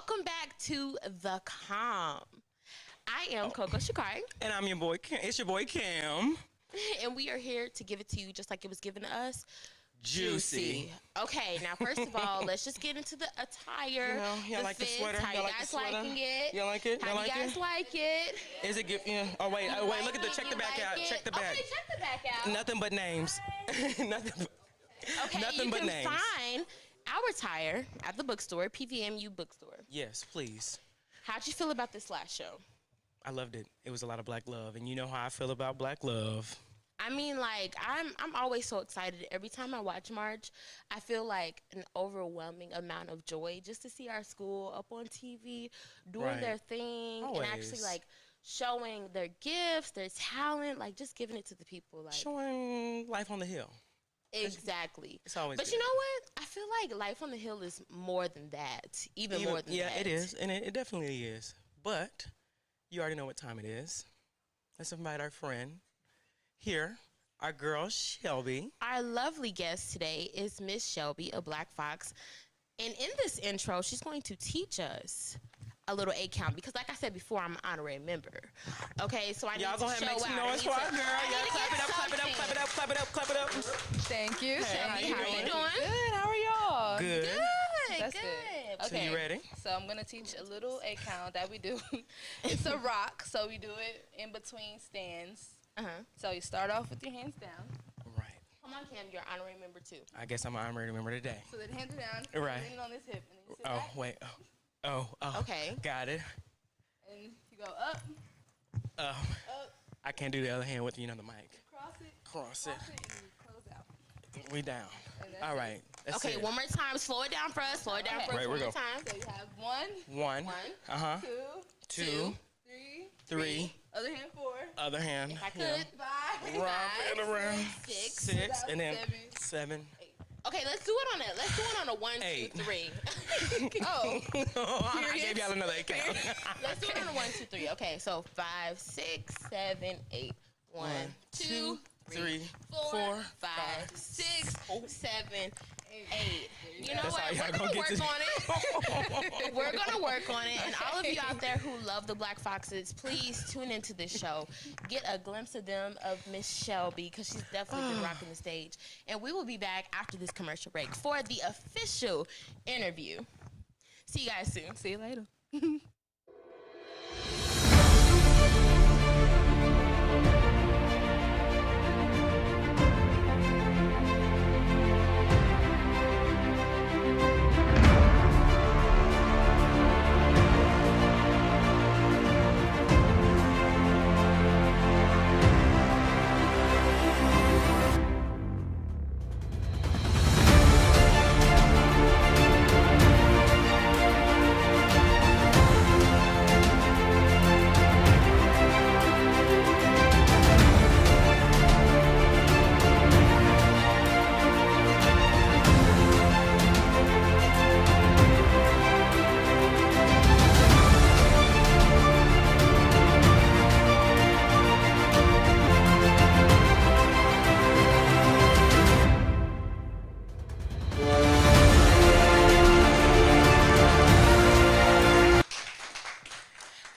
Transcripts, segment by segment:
welcome back to The Calm. I am Coco Shikari. And I'm your boy, Cam. It's your boy, Cam. And we are here to give it to you just like it was given to us. Juicy. Okay, now first of all, let's just get into the attire. Y'all like the sweater? How Y'all you like guys the sweater? liking it? Y'all like it? How Y'all you like guys it? like it? Is it good? Yeah. Oh, wait. Look at the, check the back out. Check the back. Okay, check the back out. Nothing but names. Nothing Okay, nothing you but can names. find our attire at the bookstore, PVMU bookstore. Yes, please. How'd you feel about this last show? I loved it. It was a lot of black love. And you know how I feel about black love. I mean, like, I'm always so excited. Every time I watch March, I feel like an overwhelming amount of joy just to see our school up on TV doing their thing and actually, like, showing their gifts, their talent, like, just giving it to the people. Like, showing life on the hill. Exactly. It's always But good. you know what? I feel like Life on the Hill is more than that. Even more than that. Yeah, it is. And it definitely is. But you already know what time it is. Let's invite our friend here, our girl, Shelby. Our lovely guest today is Miss Shelby, a Black Fox. And in this intro, she's going to teach us a little A count because, like I said before, I'm an honorary member. Okay, so I need to show out. Y'all go ahead and make some noise for our girl. Yeah, clap it up, clap it up, clap it up, clap it up, clap it up. Thank you. Shelby, how you doing? Good. How are y'all? Good. Good, That's good. good. So Okay. you ready? So I'm gonna teach a little A count that we do. It's a rock, so we do it in between stands. So you start off with your hands down. Right. Come on, Cam, you're honorary member too. I guess I'm an honorary member today. So the hands are down. Right. Leaning on this hip, and then you sit Oh, back, wait. Oh. Okay. Got it. and you go up, Oh. up, I can't do the other hand with, the mic. cross it, Cross it. and you close out. We down. And that's All it. right. That's Okay, it. one more time. Slow it down for us. Slow it down for us Right, one we're more go. time. So you have one, One. Uh-huh. two, Two. three, Three. other hand four, Other hand. If I could. five, Round and around. Six. Six. And then seven. 7. Okay, let's do it on a one, two, Eight. three. Oh, I gave y'all another account. Let's do it on a 1, 2, 3. Okay, so 5, 6, 7, 8. 1, 2, 3, 4, 5, 6, 7, 8. You know That's what? how y'all We're gonna gonna work get on it. We're gonna work on it. And all of you out there who love the Black Foxes, please tune into this show. Get a glimpse of them, of Miss Shelby, because she's definitely been rocking the stage. And we will be back after this commercial break for the official interview. See you guys soon. see you later.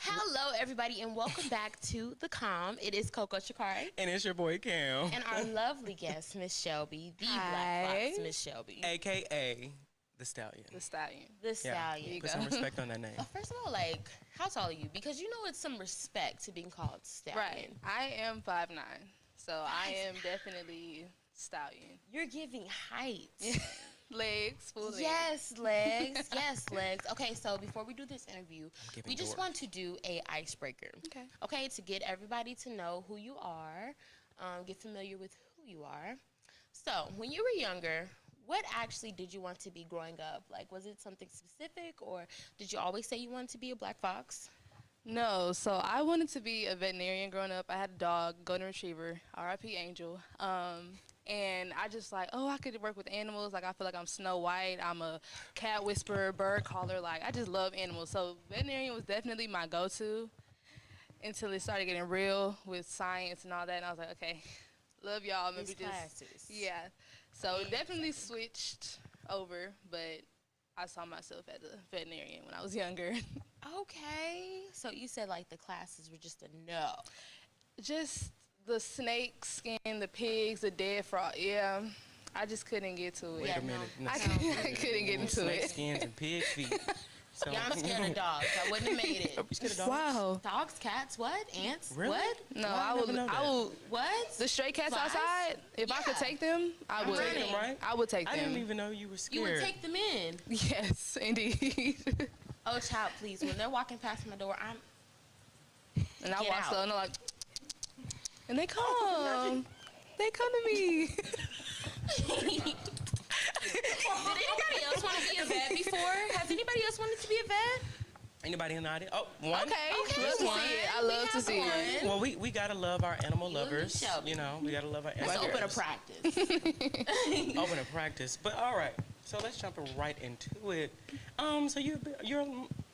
Hello, everybody, and welcome back to The Calm. It is Coco Shikari. And it's your boy, Cam. And our lovely guest, Miss Shelby, the Black Hi. Fox, Miss Shelby. A.K.A. The Stallion. The stallion. The Stallion. Put some respect on that name. First of all, like, how tall are you? Because you know it's some respect to being called Stallion. Right. I am 5'9", so I am definitely stallion. You're giving height. Legs, full legs. Yes, legs. Yes, legs. Okay, so before we do this interview, giving we just dwarf. want to do a icebreaker. Okay. Okay, to get everybody to know who you are, get familiar with who you are. So, when you were younger, what actually did you want to be growing up? Like, was it something specific, or did you always say you wanted to be a Black Fox? No, so I wanted to be a veterinarian growing up. I had a dog, golden retriever, R.I.P. Angel. And I just like, I could work with animals. Like, I feel like I'm Snow White. I'm a cat whisperer, bird caller. Like, I just love animals. So veterinarian was definitely my go-to until it started getting real with science and all that. And I was like, okay, love y'all. Maybe These just, classes. yeah. So definitely switched over, but I saw myself as a veterinarian when I was younger. Okay. So you said like the classes were just a no. Just the snake skin, the pigs, the dead frog. Yeah, I just couldn't get to it. Wait Yeah, a minute. I couldn't get into Snake it. skins and pig feet. So, Yeah, I'm scared of dogs. I wouldn't have made it. You scared of dogs? Wow. Dogs, cats, what? Ants? Really? What? No, Why I never know would. that? I would. What? The stray cats Flies? outside. If I could Yeah. take them, I would. running. Them, right? I would take I them. didn't even know you were You scared. would take them in. Yes, indeed. Oh, child, please. When they're walking past my door, I'm. And I Get walk out. slow and they're like, and they come. They come to me. Did anybody else want to be a vet before? Has anybody else wanted to be a vet? Anybody in the audience? Oh, one. Okay. Okay, Love to one. see it. I We love to have see it. one. Well, we gotta love our animal You and lovers. Shelby. You know, we gotta love our animal Let's open a lovers. practice. Open a practice. But all right, so let's jump right into it. So you're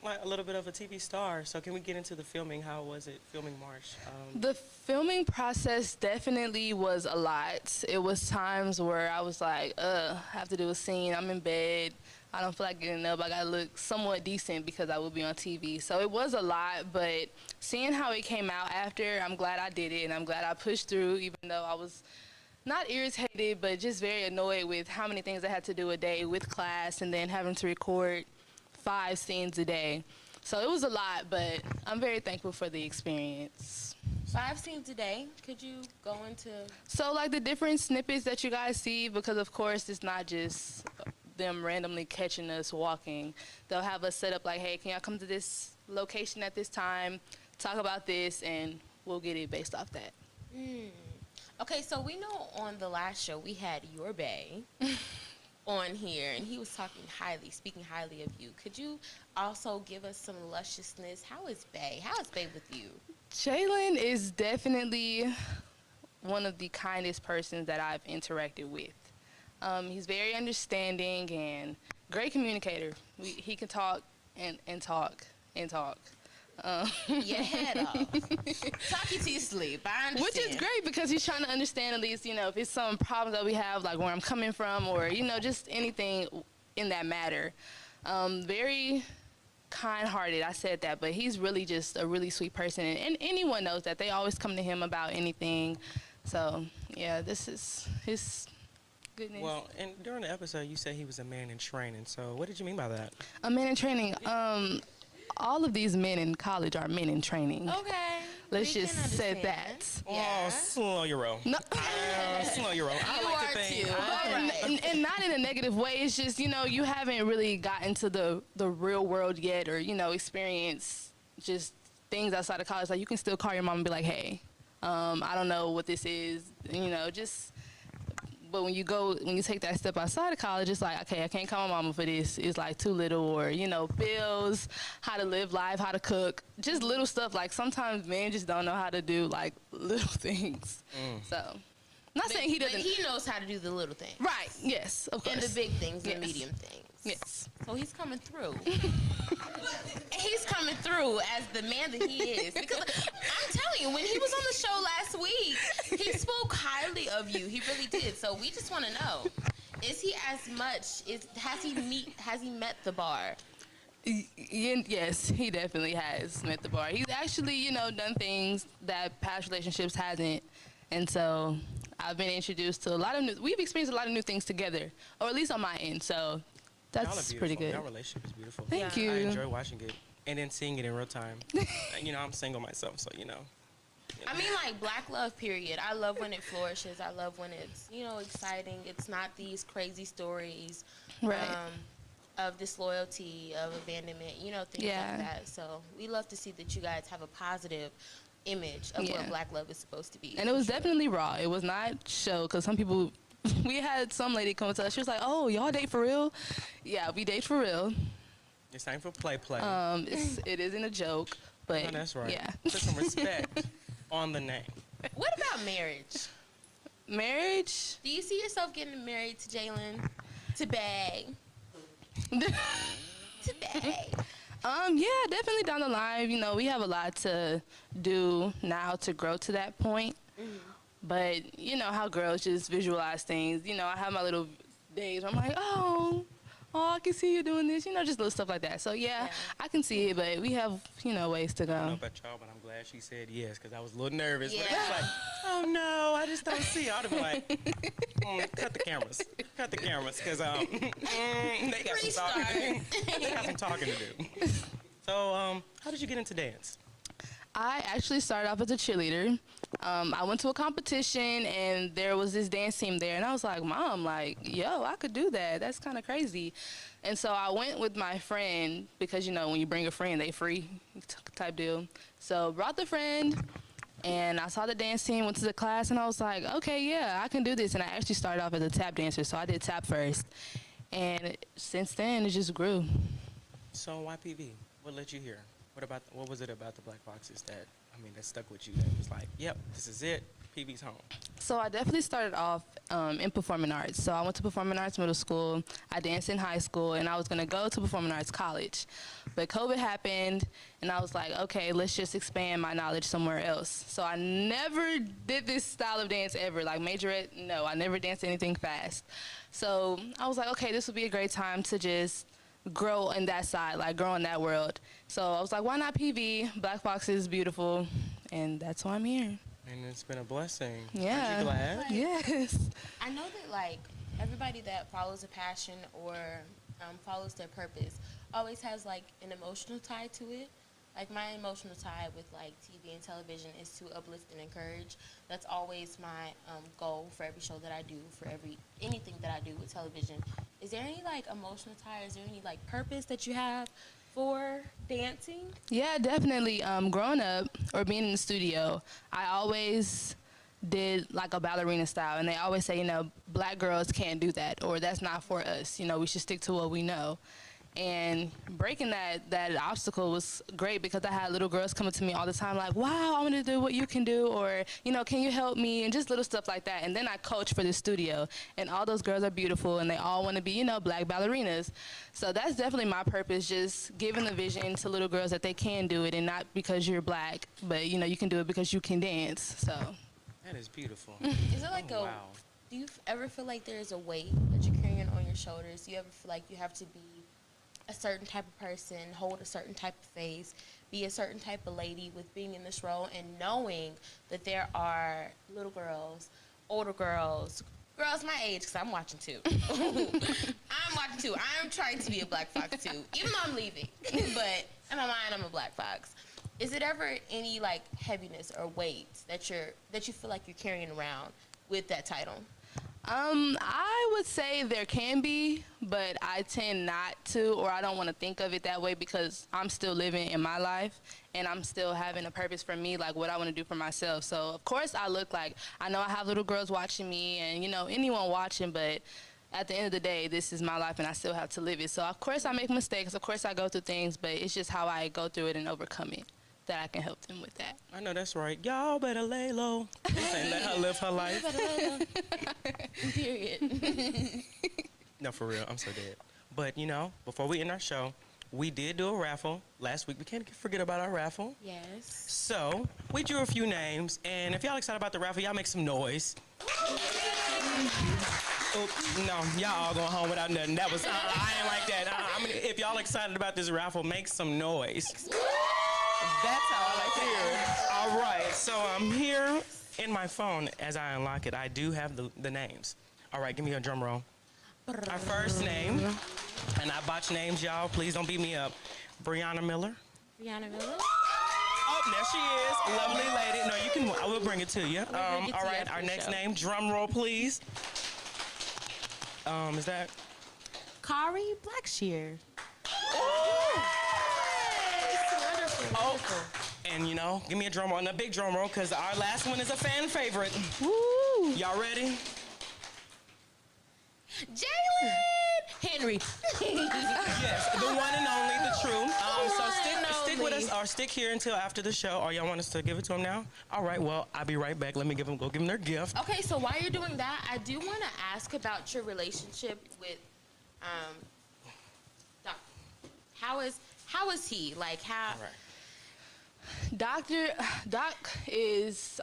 like a little bit of a TV star. So can we get into the filming? How was it filming Marsh? The filming process definitely was a lot. It was times where I was like, I have to do a scene. I'm in bed. I don't feel like getting up. I gotta look somewhat decent because I will be on TV. So it was a lot, but seeing how it came out after, I'm glad I did it, and I'm glad I pushed through, even though I was not irritated, but just very annoyed with how many things I had to do a day with class and then having to record 5 scenes a day. So it was a lot, but I'm very thankful for the experience. 5 scenes a day. Could you go into? So like the different snippets that you guys see, because of course it's not just them randomly catching us walking. They'll have us set up like, hey, can y'all come to this location at this time, talk about this, and we'll get it based off that. Okay, so we know on the last show we had your bae on here, and he was speaking highly of you. Could you also give us some lusciousness? How is bae? How is bae with you? Jalen is definitely one of the kindest persons that I've interacted with. He's very understanding and great communicator. He can talk and talk and talk. Your head off. Talk you to your sleep. I understand. Which is great because he's trying to understand at least, if it's some problems that we have, like where I'm coming from or, just anything in that matter. Very kind-hearted, I said that, but he's really just a really sweet person. And anyone knows that. They always come to him about anything. So, yeah, this is his goodness. Well, and during the episode, you said he was a man in training. So what did you mean by that? A man in training. All of these men in college are men in training. Okay. Let's we just can say understand. that. Yeah. Oh, slow your roll. No. Slow your roll. I You like are to think. too. I- All right. And not in a negative way. It's just, you haven't really gotten to the real world yet or, experience just things outside of college. Like, you can still call your mom and be like, hey, I don't know what this is, but when you take that step outside of college, it's like, okay, I can't call my mama for this. It's like too little or, bills, how to live life, how to cook, just little stuff. Like sometimes men just don't know how to do like little things. So, not saying he doesn't. But he knows how to do the little things. Right, yes, of course. And the big things, the Yes. medium things. Yes. So he's coming through. He's coming through as the man that he is. Because I'm telling you, when he was on the show last week, he spoke highly of you. He really did. So we just want to know, is he as much, has he met the bar? Yes, he definitely has met the bar. He's actually, done things that past relationships hasn't. And so I've been introduced to we've experienced a lot of new things together, or at least on my end. So Y'all are that's beautiful. pretty good. Y'all relationship is beautiful. Thank Yeah. you. I enjoy watching it and then seeing it in real time. I'm single myself, so I mean, like, black love, period. I love when it flourishes. I love when it's, exciting. It's not these crazy stories Right. of disloyalty, of abandonment, things Yeah. like that. So we love to see that you guys have a positive image of Yeah. what black love is supposed to be. And it was definitely raw. It was not show, because some people, we had some lady come to us. She was like, "Oh, y'all date for real?" Yeah, we date for real. it's time for play. It isn't a joke, but No, that's right. yeah. Put some respect on the name. What about marriage? Marriage? Do you see yourself getting married to Jalen? To Bae? To Bae? Yeah, definitely down the line. We have a lot to do now to grow to that point. But you know how girls just visualize things. I have my little days where I'm like, oh oh, I can see you doing this, just little stuff like that. So yeah, I can see it, but we have, ways to I don't know go. about y'all, but I'm glad she said yes, because I was a little nervous. Yeah. But it's like, oh no, I just don't see it. I'd be like, cut the cameras, because they got some talking. They got some talking to do. So, how did you get into dance? I actually started off as a cheerleader. I went to a competition, and there was this dance team there, and I was like, Mom, yo, I could do that. That's kind of crazy. And so I went with my friend because, when you bring a friend, they free type deal. So brought the friend, and I saw the dance team, went to the class, and I was like, okay, yeah, I can do this. And I actually started off as a tap dancer, so I did tap first. And since then, it just grew. So YPV, what led you here? What was it about the Black Foxes that stuck with you, that was like, yep, this is it, PV's home? So I definitely started off in performing arts. So I went to performing arts middle school. I danced in high school, and I was going to go to performing arts college. But COVID happened, and I was like, okay, let's just expand my knowledge somewhere else. So I never did this style of dance ever. Like majorette, no, I never danced anything fast. So I was like, okay, this would be a great time to just grow in that side, grow in that world. So I was like, why not PV? Black Fox is beautiful, and that's why I'm here. And it's been a blessing. Yeah. Aren't you glad? Yes. I know that everybody that follows a passion or follows their purpose always has an emotional tie to it. My emotional tie with TV and television is to uplift and encourage. That's always my goal for every show that I do, for anything that I do with television. Is there any emotional tie? Is there any purpose that you have for dancing? Yeah, definitely. Growing up or being in the studio, I always did a ballerina style, and they always say, black girls can't do that, or that's not for us. We should stick to what we know. And breaking that obstacle was great because I had little girls coming to me all the time like, wow, I want to do what you can do, or, can you help me, and just little stuff like that. And then I coach for the studio, and all those girls are beautiful, and they all want to be, black ballerinas. So that's definitely my purpose, just giving the vision to little girls that they can do it, and not because you're black, but, you can do it because you can dance. So that is beautiful. Is it wow. Do you ever feel like there's a weight that you're carrying on your shoulders? Do you ever feel like you have to be a certain type of person, hold a certain type of face, be a certain type of lady with being in this role, and knowing that there are little girls, older girls, girls my age, because I'm watching too. I'm watching too. I'm trying to be a Black Fox too, even though I'm leaving. But in my mind, I'm a Black Fox. Is it ever any heaviness or weight that you feel like you're carrying around with that title? I would say there can be, but I tend not to, or I don't want to think of it that way because I'm still living in my life and I'm still having a purpose for me, what I want to do for myself. So, of course, I look I know I have little girls watching me and, anyone watching, but at the end of the day, this is my life and I still have to live it. So, of course, I make mistakes. Of course, I go through things, but it's just how I go through it and overcome it that I can help them with that. I know that's right. Y'all better lay low and let her live her life. Period. No, for real. I'm so dead. But, before we end our show, we did do a raffle last week. We can't forget about our raffle. Yes. So, we drew a few names, and if y'all excited about the raffle, y'all make some noise. Oops, no, y'all all going home without nothing. That was, I ain't like that. If y'all excited about this raffle, make some noise. That's how I like to hear it. All right, so I'm here in my phone. As I unlock it, I do have the names. All right, give me a drum roll. Our first name, and I botch names, y'all. Please don't beat me up. Brianna Miller. Brianna Miller. Oh, there she is. Lovely lady. No, you can, I will bring it to you. All right, our next name, drum roll, please. Is that? Kari Blackshear. Oh, and give me a drum roll, and a big drum roll, because our last one is a fan favorite. Woo! Y'all ready? Jalen Henry. Yes, the one and only, the true. So stick with us, or stick here until after the show, or y'all want us to give it to them now? All right, well, I'll be right back. Let me go give them their gift. Okay, so while you're doing that, I do want to ask about your relationship with Doc. How is he? How? All right. Doc is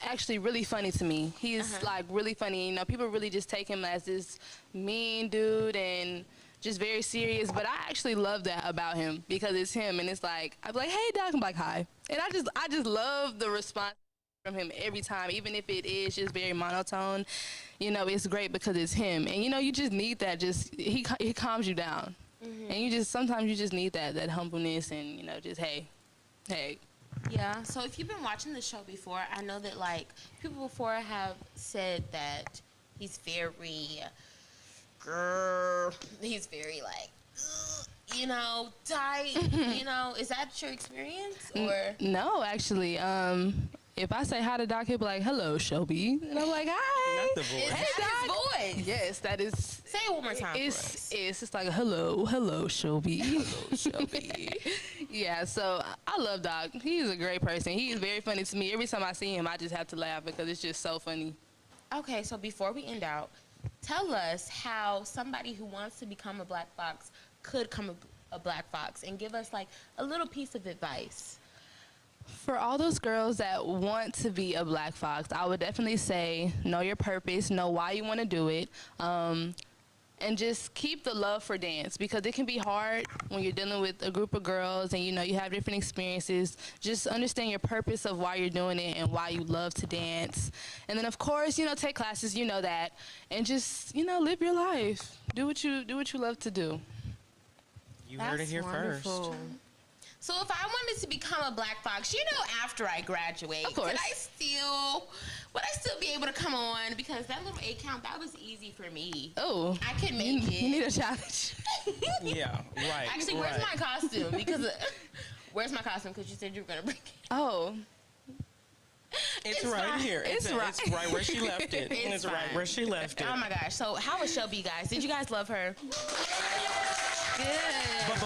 actually really funny to me. He's like really funny. You know, people really just take him as this mean dude and just very serious. But I actually love that about him because it's him, and it's like I'm like, hey, Doc, I'm like, hi, and I just love the response from him every time, even if it is just very monotone. You know, it's great because it's him, and you know, you just need that. Just he calms you down, and you just sometimes you just need that humbleness, and you know, just hey. Yeah, so if you've been watching the show before, I know that, like, people before have said that he's very, like, you know, tight, you know. Is that your experience, or? No, actually, if I say hi to Doc, he'll be like, hello, Shelby. And I'm like, hi. Not the voice. Is that his voice? Yes, that is. Say it one more time for us. It's just like, hello, Shelby. Hello, Shelby. Yeah, so I love Doc. He's a great person. He's very funny to me. Every time I see him, I just have to laugh because it's just so funny. Okay, so before we end out, tell us how somebody who wants to become a Black Fox could become a Black Fox, and give us, like, a little piece of advice. For all those girls that want to be a Black Fox, I would definitely say know your purpose, know why you want to do it, and just keep the love for dance, because it can be hard when you're dealing with a group of girls and, you know, you have different experiences. Just understand your purpose of why you're doing it and why you love to dance. And then, of course, you know, take classes, you know that, and just, you know, live your life. Do what you love to do. You heard it here first. So if I wanted to become a Black Fox, you know, after I graduate, of course, would I still be able to come on? Because that little 8 count, that was easy for me. Oh, I could make it. You need a challenge. Yeah, right. Actually, where's my costume? Because where's my costume? Because you said you were gonna bring it. Oh. It's right here. It's right. It's right where she left it. It's right where she left it. Oh my gosh. So how was Shelby, guys? Did you guys love her? Good. But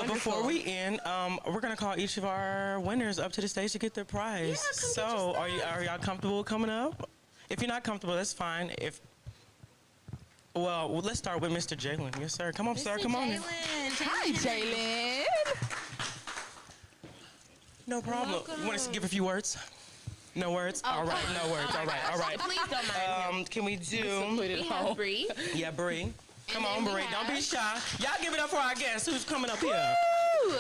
before we end, we're gonna call each of our winners up to the stage to get their prize. Yeah, so are y'all comfortable coming up? If you're not comfortable, that's fine. Well, let's start with Mr. Jalen. Yes, sir. Come on, sir. Come on. Hi, Jalen. No problem. Welcome. You want us to give a few words? No words? Oh, all right, no words. oh All right, gosh. all right. Please don't mind him. Can we do... We have Bree. Yeah, Bree. Come And on, then we Bree. Don't be have- shy. Y'all give it up for our guest who's coming up here. Woo.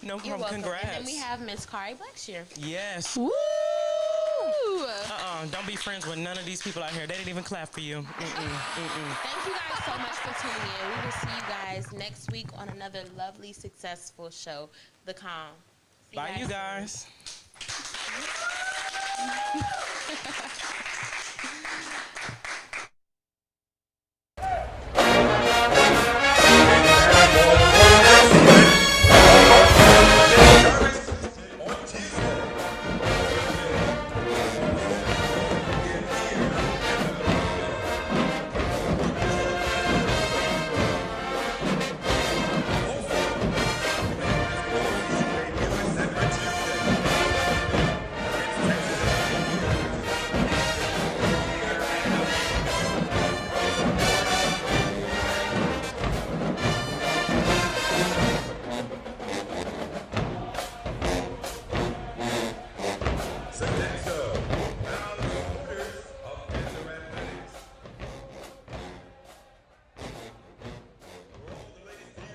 No You're problem. welcome. Congrats. And then we have Miss Kari Blackshear. Yes. Woo. Don't be friends with none of these people out here. They didn't even clap for you. Thank you guys so much for tuning in. We will see you guys next week on another lovely, successful show, The Calm. See Bye, you guys. soon.